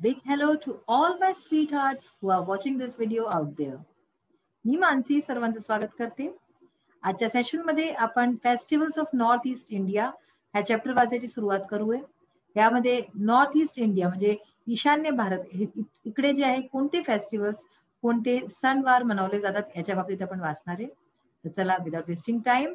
big hello to all my sweethearts who are watching this video out there. मी मानसी सर्वांचं स्वागत करते. आजच्या session मध्ये आपण festivals of north east India ह्या चॅप्टर वाचायची सुरुवात करूया. यामध्ये नॉर्थ ईस्ट इंडिया म्हणजे ईशान्य भारत इकडे जे आहे कोणते फेस्टिवल्स कोणते सणवार मनवले जातात याच्या बाबतीत आपण वाचणार आहे. तर चला without wasting time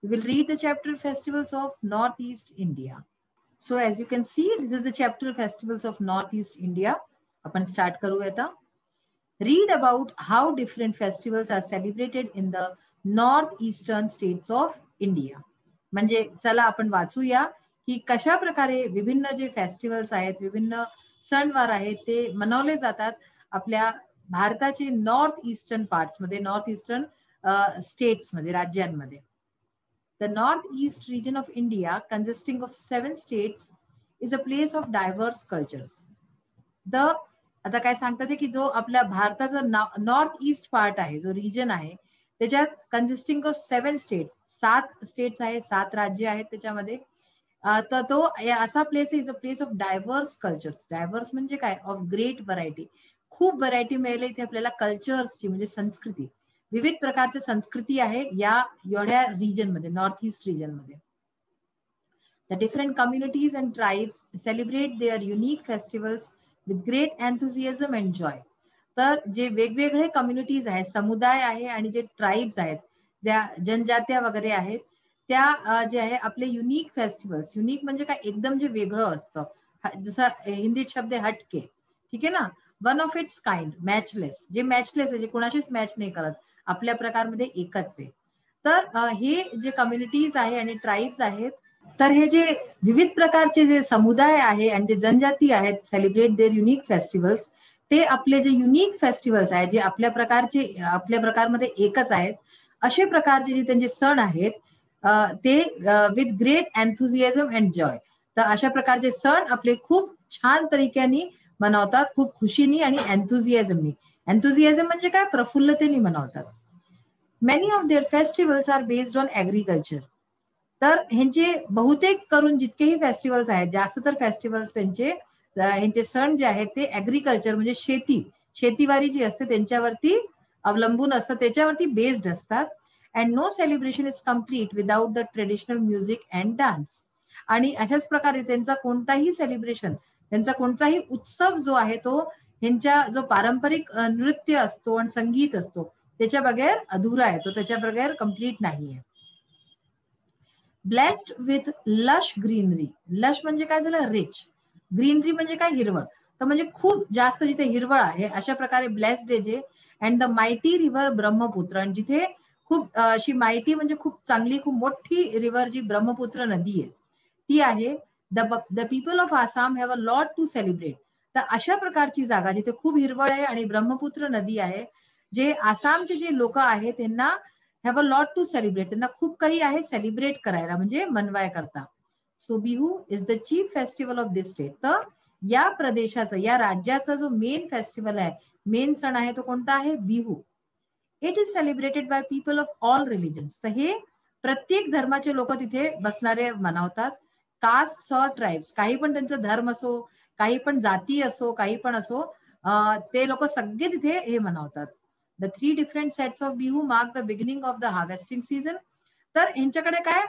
we will read the chapter festivals of northeast India. So as you can see, this is the chapter festivals of northeast India. आपण स्टार्ट करूया आता. Read about how different festivals are celebrated in the northeastern states of India. म्हणजे चला आपण वाचूया की कशा प्रकारे विभिन्न जे फेस्टिवल्स आहेत विभिन्न सणवार आहेत ते मनवले जातात आपल्या भारताचे नॉर्थ ईस्टर्न पार्ट्स मध्ये नॉर्थ ईस्टर्न स्टेट्स मध्ये राज्यांमध्ये. The northeast region of India, consisting of 7 states, is a place of diverse cultures. आता काय सांगतात की जो आपल्या भारताचा नॉर्थ ईस्ट पार्ट आहे जो रिजन आहे त्याच्यात कन्सिस्टिंग ऑफ 7 स्टेट्स 7 स्टेट्स आहे 7 राज्य आहेत त्याच्यामध्ये. तर तो असा place is a place of diverse cultures. Diverse म्हणजे काय ऑफ ग्रेट व्हरायटी. खूप व्हरायटी मिळेल इथे आपल्याला कल्चर्सची म्हणजे संस्कृती विविध प्रकारची संस्कृती आहे या एवढ्या रिजन मध्ये नॉर्थ ईस्ट रिजन मध्ये. The different communities and tribes celebrate their unique festivals with great enthusiasm and joy. तर जे वेगवेगळे कम्युनिटीज आहेत समुदाय आहे आणि जे ट्राइब्स आहेत ज्या जनजात्या वगैरे आहेत त्या जे आहे आपले युनिक फेस्टिवल्स. युनिक म्हणजे काय एकदम जे वेगळं असतं जसं हिंदीत शब्द आहे हटके. ठीक आहे ना. वन ऑफ इट्स काइंड मॅचलेस जे मॅचलेस आहे जे कोणाशीच मॅच नाही करत आपल्या प्रकारमध्ये एकच आहे. तर हे जे कम्युनिटीज आहे आणि ट्राइब्स आहेत तर हे जे विविध प्रकारचे जे समुदाय आहे आणि जे जनजाती आहेत सेलिब्रेट देअर युनिक फेस्टिवल्स ते आपले जे युनिक फेस्टिवल्स आहेत जे आपल्या प्रकारमध्ये एकच आहेत असे प्रकारचे जे त्यांचे सण आहेत ते with great enthusiasm and joy. तर अशा प्रकारचे सण आपले खूप छान तरीक्याने मनवतात खूप खुशीनी आणि एन्थुसियाझमनी. एन्थुसियाझम म्हणजे काय प्रफुल्लतेने मनवतात. Many of their festivals are based on agriculture. तर ह्यांचे बहुतेक करून जितकेही फेस्टिवल्स आहेत जास्त तर फेस्टिवल्स ह्यांचे सण जे आहेत ते ऍग्रिकल्चर म्हणजे शेतीवारी जी असते त्यांच्यावरती अवलंबून असतं त्याच्यावरती बेस्ड असतात. And no celebration is complete without the traditional music and dance. आणि अशाच प्रकारे त्यांचा कोणताही सेलिब्रेशन त्यांचा कोणताही उत्सव जो आहे तो ह्यांच्या जो पारंपरिक नृत्य असतो आणि संगीत असतो त्याच्या बगैर अधुरा आहे तो त्याच्या बगैर कम्प्लीट नाहीये. Blessed with lush greenery. Lush म्हणजे काय झालं रिच. ग्रीनरी म्हणजे काय हिरवळ. तर म्हणजे खूप जास्त जिथे हिरवळ आहे अशा प्रकारे ब्लेस्ड आहे जे. And the mighty river Brahmaputra. आणि जिथे खूप अशी मायटी म्हणजे खूप चांगली खूप मोठी रिव्हर जी ब्रह्मपुत्र नदी आहे ती आहे. The people of Assam have a lot to celebrate. तर अशा प्रकारची जागा जिथे खूप हिरवळ आहे आणि ब्रह्मपुत्र नदी आहे जे आसामचे जे लोक आहेत त्यांना have a lot to celebrate. त्यांना खूप काही आहे सेलिब्रेट करायला म्हणजे मनवाय करता. So Bihu is the chief festival of this state. तर या प्रदेशाचा या राज्याचा जो मेन फेस्टिवल आहे मेन सण आहे तो कोणता आहे Bihu. It is celebrated by people of all religions. तर हे प्रत्येक धर्माचे लोक तिथे बसणारे मनवतात. कास्ट और ट्राइब्स काही पण त्यांचा धर्म असो काही पण जाती असो काही पण असो ते लोक सगळे तिथे हे मनवतात. The 3 different sets of Bihu mark the beginning of the harvesting season. तर यांच्याकडे काय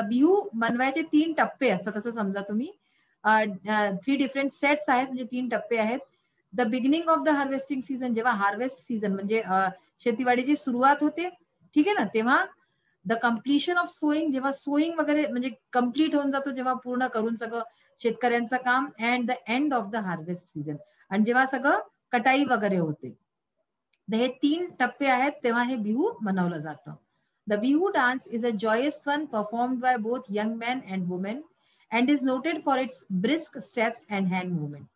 बिहू मनवायचे 3 टप्पे असतात असं समजा तुम्ही. 3 डिफरंट सेट्स आहेत म्हणजे 3 टप्पे आहेत. The beginning of the harvesting season जेव्हा हार्वेस्ट सीझन म्हणजे शेतीवाडीची सुरुवात होते ठीक आहे ना तेव्हा. द कम्प्लिशन ऑफ सोईंग जेव्हा सोईंग वगैरे म्हणजे कम्प्लीट होऊन जातो जेव्हा पूर्ण करून सगळं शेतकऱ्यांचं काम. And the end of the harvest season आणि जेव्हा सगळं कटाई वगैरे होते. हे 3 टप्पे आहेत तेव्हा हे बिहू मनवलं जातं. The Bihu dance is a joyous one performed by both young man and women and is noted for its brisk steps and hand movement.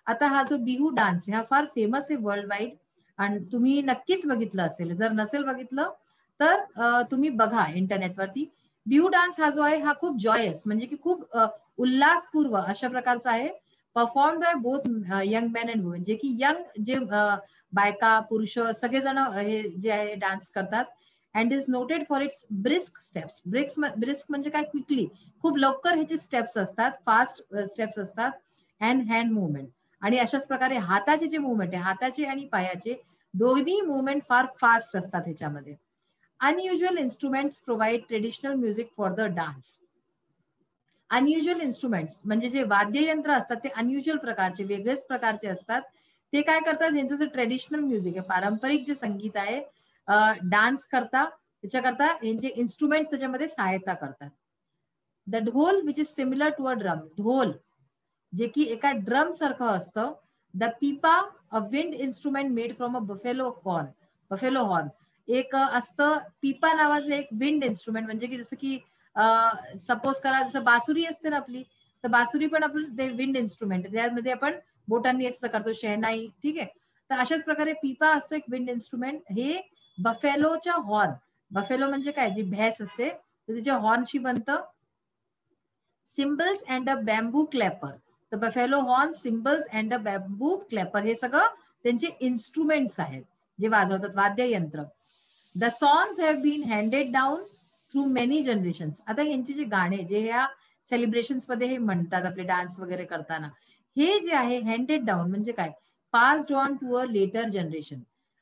आता हा जो बिहू डान्स हा फार फेमस आहे वर्ल्ड वाईड आणि तुम्ही नक्कीच बघितलं असेल. जर नसेल बघितलं तर तुम्ही बघा इंटरनेटवरती. बिहू डान्स हा जो आहे हा खूप जॉयस म्हणजे की खूप उल्हासपूर्व अशा प्रकारचा आहे. Perform by both young man and women जे की यंग जे बायका पुरुष सगळेजण हे जे आहे डान्स करतात. And is noted for its brisk steps. Brisk म्हणजे काय क्विकली खूप लवकर ह्याचे स्टेप्स असतात फास्ट स्टेप्स असतात. अँड हँड मुवमेंट आणि अशाच प्रकारे हाताचे जे मुवमेंट आहे, हाताचे आणि पायाचे दोन्ही मुवमेंट फार फास्ट असतात ह्याच्यामध्ये. Unusual instruments provide traditional music for the dance. Unusual instruments म्हणजे जे वाद्ययंत्र असतात ते अनयुज्युअल प्रकारचे, वेगळेच प्रकारचे असतात. ते काय करतात, यांचं जे ट्रेडिशनल म्युझिक आहे, पारंपरिक जे संगीत आहे, डान्स करता त्याच्याकरता यांचे इन्स्ट्रुमेंट त्याच्यामध्ये सहायता करतात. The dhol which is similar to a drum. ढोल जे की एका ड्रम सारखं असतं. The pepa a wind instrument made from a buffalo horn. Buffalo horn एक असतं. पिपा नावाचं एक विंड इन्स्ट्रुमेंट म्हणजे की जसं की सपोज करा जसं बासुरी असते ना आपली, तर बासुरी पण आपलं ते विंड इन्स्ट्रुमेंट आहे, त्यामध्ये आपण बोटांनी असं करतो, शहनाई. ठीक आहे, तर अशाच प्रकारे पिपा असतो एक विंड इन्स्ट्रुमेंट. हे बफेलोच्या हॉर्न, बफेलो म्हणजे काय, जी भैंस असते तर तिच्या हॉर्नशी बनतं. Cymbals and a bamboo clapper. तर buffalo horn, cymbals and a bamboo clapper हे सगळं त्यांचे इन्स्ट्रुमेंट्स आहेत जे वाजवतात, वाद्ययंत्र. The songs have been handed down through many generations. आता यांचे जे गाणे जे ह्या सेलिब्रेशन्स मध्ये हे म्हणतात आपले डान्स वगैरे करताना, हे जे आहे हँडेड डाऊन म्हणजे काय, passed on to a later generation.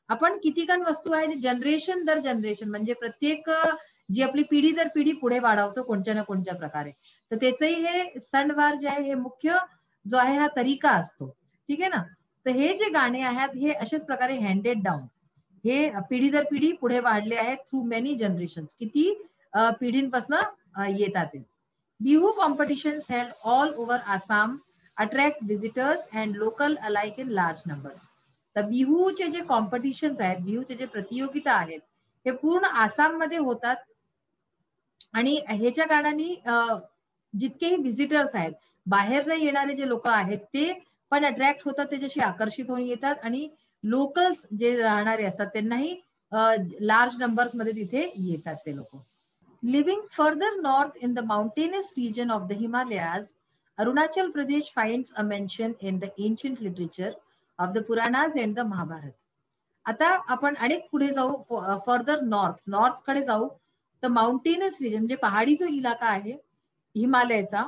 आपण कितीकण वस्तू आहे जनरेशन दर जनरेशन म्हणजे प्रत्येक जी आपली पिढी दर पिढी पुढे वाढवतो कोणत्या ना कोणत्या प्रकारे. तर त्याचंही हे सणवार जे आहे हे मुख्य जो आहे हा तरीका असतो. ठीक आहे ना. तर हे जे गाणे आहेत हे अशाच प्रकारे हँडेड डाऊन, हे पिढी दर पिढी पुढे वाढले आहेत थ्रू मेनी जनरेशन, किती पिढींपासून येतात ते. Bihu competitions held all over Assam attract visitors and local alike in large numbers. तर बिहूचे जे कॉम्पिटिशन्स आहेत, बिहूचे जे प्रतियोगिता आहेत, हे पूर्ण आसाममध्ये होतात. आणि ह्याच्या कारणाने जितकेही व्हिजिटर्स आहेत, बाहेर येणारे जे लोक आहेत ते पण अट्रॅक्ट होतात, त्याच्याशी आकर्षित होऊन येतात. आणि लोकल्स जे राहणारे असतात त्यांनाही लार्ज नंबर्स मध्ये तिथे येतात ते लोक. Living further north in the mountainous region of the Himalayas, Arunachal Pradesh finds a mention in the ancient literature of the Puranas and the Mahabharata. आता आपण अनेक पुढे जाऊ, फर्दर नॉर्थ, नॉर्थ कडे जाऊ. तर माउंटेनस रिजन म्हणजे पहाडी जो इलाका आहे हिमालयाचा,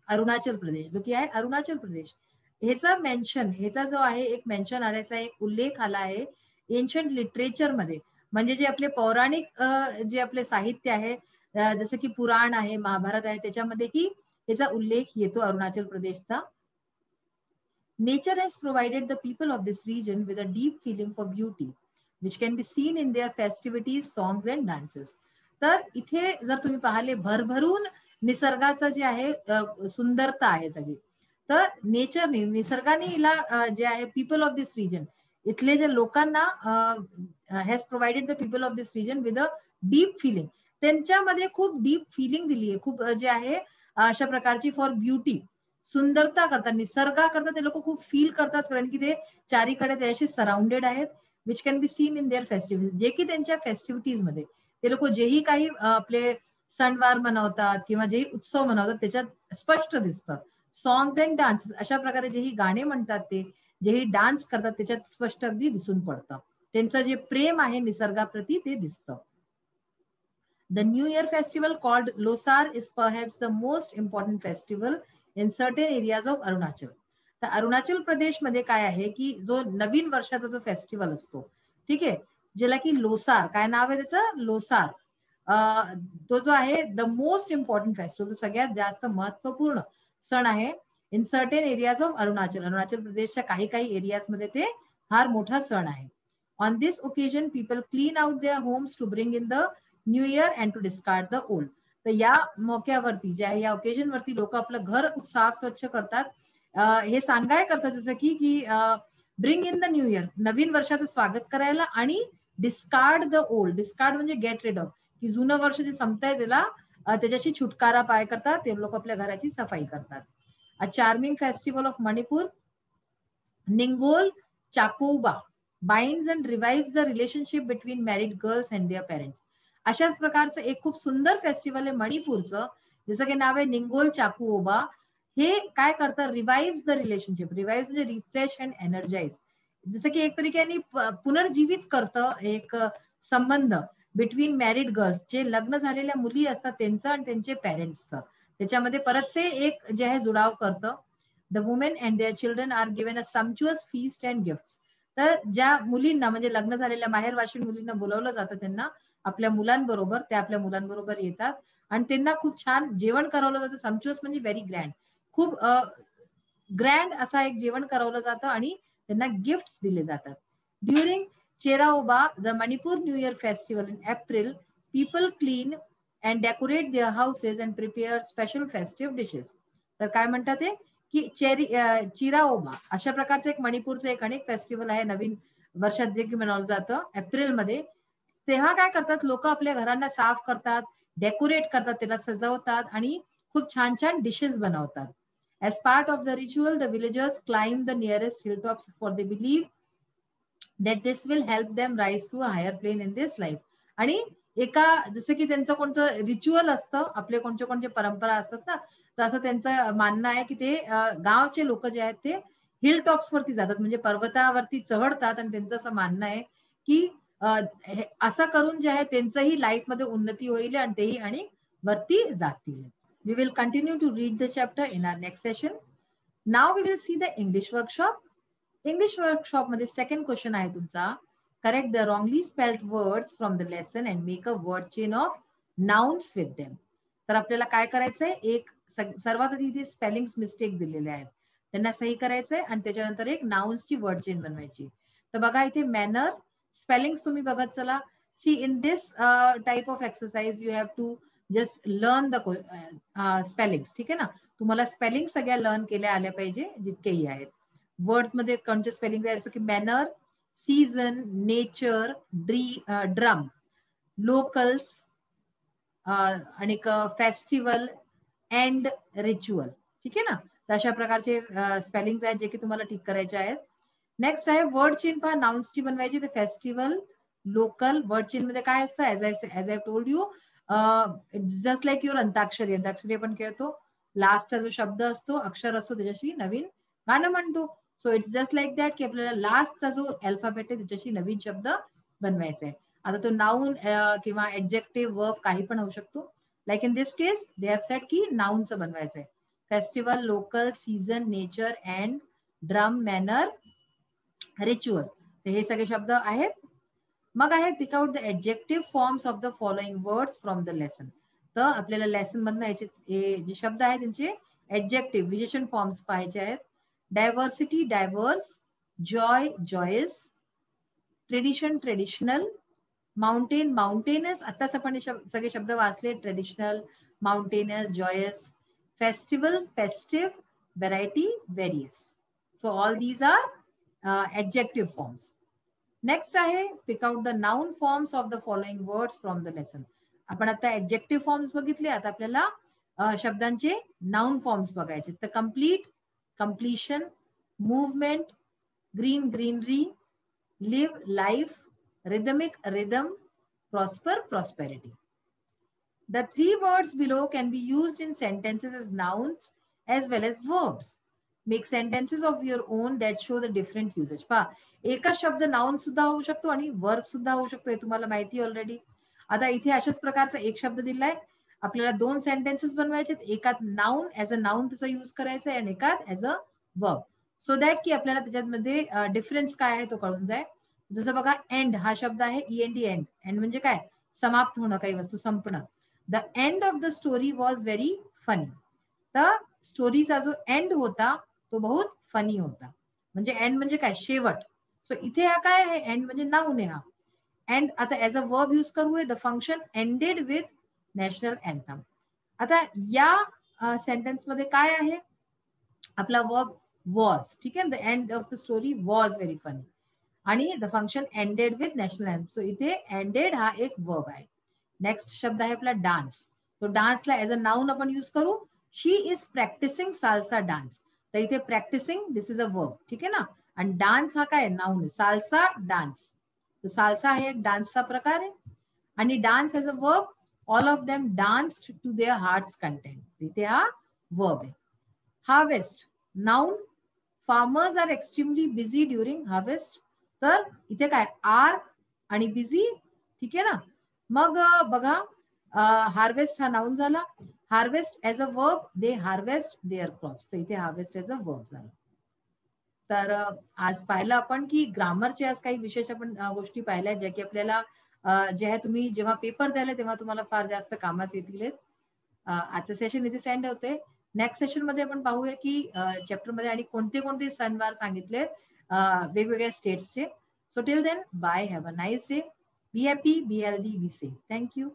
अरुणाचल प्रदेश जो की आहे अरुणाचल प्रदेश, ह्याचा मेन्शन, ह्याचा जो आहे एक मेन्शन आल्याचा एक उल्लेख आला आहे एन्शंट लिटरेचर मध्ये. म्हणजे जे आपले पौराणिक जे आपले साहित्य आहे, जसं की पुराण आहे, महाभारत आहे, त्याच्यामध्येही याचा उल्लेख येतो अरुणाचल प्रदेशचा. Nature has provided the people of this region with a deep feeling for beauty, which can be seen in their festivities, songs and dances. तर इथे जर तुम्ही पाहिले भरभरून निसर्गाचं जे आहे सुंदरता आहे सगळी. तर नेचरने, निसर्गाने हिला जे आहे पीपल ऑफ दिस रिजन, इथले जे लोकांना has provided the people of this region with a deep feeling, त्यांच्यामध्ये खूप डीप फिलिंग दिली आहे, खूप जे आहे अशा प्रकारची फॉर ब्युटी, सुंदरता करतात, निसर्गाकरता ते लोक खूप फील करतात, कारण की ते चारीकडे त्याशी सराउंडेड आहेत. Which can be seen in their festivities, जे की त्यांच्या फेस्टिव्हिटीज मध्ये ते लोक जेही काही आपले सणवार मनवतात किंवा जेही उत्सव मनवतात त्याच्यात स्पष्ट दिसतं. सॉंग्स अँड डान्स, अशा प्रकारे जेही गाणे म्हणतात, ते जेही डान्स करतात त्याच्यात स्पष्ट अगदी दिसून पडतं त्यांचं जे प्रेम आहे निसर्गाप्रती ते दिसतं. The New Year festival called Losar is perhaps the most important festival in certain areas of Arunachal. तर अरुणाचल प्रदेशमध्ये काय आहे की जो नवीन वर्षाचा जो फेस्टिवल असतो, ठीक आहे, ज्याला की लोसार, काय नाव आहे त्याचं, लोसार, तो जो आहे द मोस्ट इम्पॉर्टंट फेस्टिवल, तो सगळ्यात जास्त महत्वपूर्ण सण आहे in certain areas of Arunachal. Arunachal प्रदेशच्या काही काही एरियाज मध्ये ते फार मोठा सण आहे. On this occasion people clean out their homes to bring in the new year and to discard the old. तर या मोक्यावरती जे आहे, या ओकेजनवरती लोक आपलं घर साफ स्वच्छ करतात. हे सांगाय करतात जसं की bring in the new year, नवीन वर्षाचं स्वागत करायला, आणि डिस्कार्ड द ओल्ड, डिस्कार्ड म्हणजे गेट रेड ऑफ, की जुनं वर्ष जे संपताय त्याला त्याच्याशी छुटकारा पाय करतात, ते लोक आपल्या घराची सफाई करतात. A charming festival of Manipur, Ningol Chakouba binds and revives the relationship between married girls and their parents. अशाच प्रकारचं एक खूप सुंदर फेस्टिवल आहे मणिपूरचं, जसं की नाव आहे निंगोल चाकुओबा. हे काय करतं, रिवाइव्स द रिलेशनशिप, रिवाइव्स म्हणजे रिफ्रेश अँड एनर्जाइज, जसं की एक तरीके पुनर्जीवित करतं एक संबंध बिटवीन मॅरिड गर्ल्स, जे लग्न झालेल्या मुली असतात त्यांचं आणि त्यांचे पेरेंट्सचं, त्याच्यामध्ये परतसे एक जे आहे जुडाव करतं. The women and their children are given a sumptuous feast and gifts. तर ज्या मुलींना म्हणजे लग्न झालेल्या माहेरवाशीण मुलींना बोलावलं जातं, त्यांना आपल्या मुलांबरोबर, त्या आपल्या मुलांबरोबर येतात आणि त्यांना खूप छान जेवण करवलं जातं. सम्च्युअस म्हणजे व्हेरी ग्रँड, खूप ग्रँड असा एक जेवण करवलं जातं आणि त्यांना गिफ्ट्स दिले जातात. During Cheiraoba, the Manipur new year festival in April, people clean and decorate their houses and prepare special festive dishes. तर काय म्हणतात ते की चिराओबा अशा प्रकारचं एक मणिपूरचं एक अनेक फेस्टिवल आहे नवीन वर्षात जे की मनवलं जातं एप्रिलमध्ये. तेव्हा काय करतात लोक, आपल्या घरांना साफ करतात, डेकोरेट करतात, त्याला सजवतात आणि खूप छान छान डिशेस बनवतात. As part of the ritual, the villagers climb the nearest hilltops, for they believe that this will help them rise to a higher plane in this life. आणि एका जसं की त्यांचं कोणतं रिच्युअल असतं, आपले कोणते कोणते परंपरा असतात ना, तर असं त्यांचं मानणं आहे की ते गावचे लोक जे आहेत ते हिल टॉप्स वरती जातात, म्हणजे पर्वतावरती चढतात आणि त्यांचं असं मानणं आहे की असं करून जे आहे त्यांचंही लाईफमध्ये उन्नती होईल आणि तेही आणि वरती जातील. We will continue to read the chapter in our next session. Now we will see the English workshop. English workshop मध्ये सेकंड क्वेश्चन आहे तुमचा, correct the wrongly spelled words from the lesson and make a word chain of nouns with them. तर आपल्याला काय करायचंय, एक सर्वात आधी इथे स्पेलिंग्स मिस्टेक दिलेले आहेत, त्यांना सही करायचंय आणि त्याच्यानंतर एक नाउन्सची वर्ड चेन बनवायची. तर बघा इथे मॅनर, स्पेलिंग्स तुम्ही बघत चला. See in this type of exercise you have to just learn the spellings. ठीक आहे ना, तुम्हाला स्पेलिंग सगळ्या लर्न केल्या आल्या पाहिजे जितकेही आहेत. वर्ड्स मध्ये कोणते स्पेलिंग आहे, जसं की manner, season, nature, drum, locals आणि फेस्टिवल अँड रिच्युअल. ठीक आहे ना, तर अशा प्रकारचे स्पेलिंग्स आहेत जे की तुम्हाला ठीक करायचे आहेत. नेक्स्ट आहे वर्ड चेन. पहा नाउन्सची बनवायची, तर फेस्टिवल, लोकल. वर्ड चेन मध्ये काय असतं, as I told you, just like your antakshari. Antakshari आपण खेळतो, लास्टचा जो शब्द असतो, अक्षर असतो, त्याच्याशी नवीन गाणं म्हणतो. So it's just like that की आपल्याला लास्टचा जो अल्फाबेट आहे त्याच्याशी नवीन शब्द बनवायचा आहे. आता तो नाउन किंवा ऍडजेक्टिव्ह, वर्ब काही पण होऊ शकतो. Like in this case they have said की नाउनचं बनवायचं आहे. Festival, local, season, nature and drum, manner, ritual. हे सगळे शब्द आहेत. मग आहे pick out the adjective forms of the following words from the lesson. तर आपल्याला लेसन मधनं याचे जे शब्द आहेत त्यांचे ऍडजेक्टिव्ह, विशेषण फॉर्म्स पाहायचे आहेत. Diversity, diverse. Joy, joyous. Tradition, traditional. Mountain, mountainous. आताच आपण सगळे शब्द वाचले, traditional, mountainous, joyous. Festival, festive. Variety, various. So all these are adjective forms. Next आहे pick out the noun forms of the following words from the lesson. आपण आता adjective forms बघितले, आता आपल्याला शब्दांचे नाउन फॉर्म्स बघायचे. तर complete, completion, movement, green, greenery, live, life, rhythmic, rhythm, prosper, prosperity. The three words below can be used in sentences as nouns as well as verbs. Make sentences of your own that show the different usage. पहा, एकच शब्द noun सुद्धा होऊ शकतो आणि verb सुद्धा होऊ शकतो, हे तुम्हाला माहिती ऑलरेडी. आता इथे अशाच प्रकारचा एक शब्द दिलाय, आपल्याला दोन सेंटेन्सेस बनवायचे, एकात नाउन एज अ नाउन त्याचा युज करायचा आहे आणि एकात age a verb, so that की आपल्याला त्याच्यामध्ये डिफरन्स काय आहे तो कळून जाय. जसं बघा एंड हा शब्द आहे, END, एंड. एंड म्हणजे काय, समाप्त होणं, काही वस्तू संपणं. The end of the story was very funny. तर स्टोरीचा जो एंड होता तो बहुत फनी होता. म्हणजे एंड म्हणजे काय, शेवट. सो इथे हा काय आहे, एंड म्हणजे नाउन आहे हा. एंड आता एज अ वर्ब युज करू, the function ended with national anthem. आता या सेंटेन्स मध्ये काय आहे, आपला वर्ब वॉज. ठीक आहे, the end of the story was very funny आणि the function ended with national anthem. So इथे एंडेड हा एक वर्ब आहे. नेक्स्ट शब्द आहे आपला डान्स. तो डान्सला एज अ नाउन आपण युज करू, she is practising salsa dance. तर इथे practising this is a verb. ठीक आहे ना, आणि डान्स हा काय नाउन, साल्सा डान्स. तर साल्सा हा एक डान्सचा प्रकार आहे आणि dance as a verb, all of them danced to their hearts content. इथे हा वर्ब आहे. Harvest, noun. Farmers are extremely busy during harvest. तर इथे काय, आर आणि बिझी. ठीक आहे ना. मग बघा, हार्वेस्ट हा नाउन झाला. Harvest as a verb, they harvest their crops. तर इथे हार्वेस्ट ॲज अ वर्ब झालं. तर आज पाहिलं आपण की ग्रामरच्या आज काही विशेष आपण गोष्टी पाहिल्या ज्या की आपल्याला ज्या तुम्ही जेव्हा पेपर द्यायला तेव्हा तुम्हाला फार जास्त कामास येतील. आजचं सेशन इथे सेंड होते. नेक्स्ट सेशन मध्ये आपण पाहूया की चॅप्टर मध्ये आणि कोणते कोणते सणवार सांगितले वेगवेगळ्या स्टेट्सचे. So till then, bye, have a nice day, be happy, be healthy, be safe. Thank you.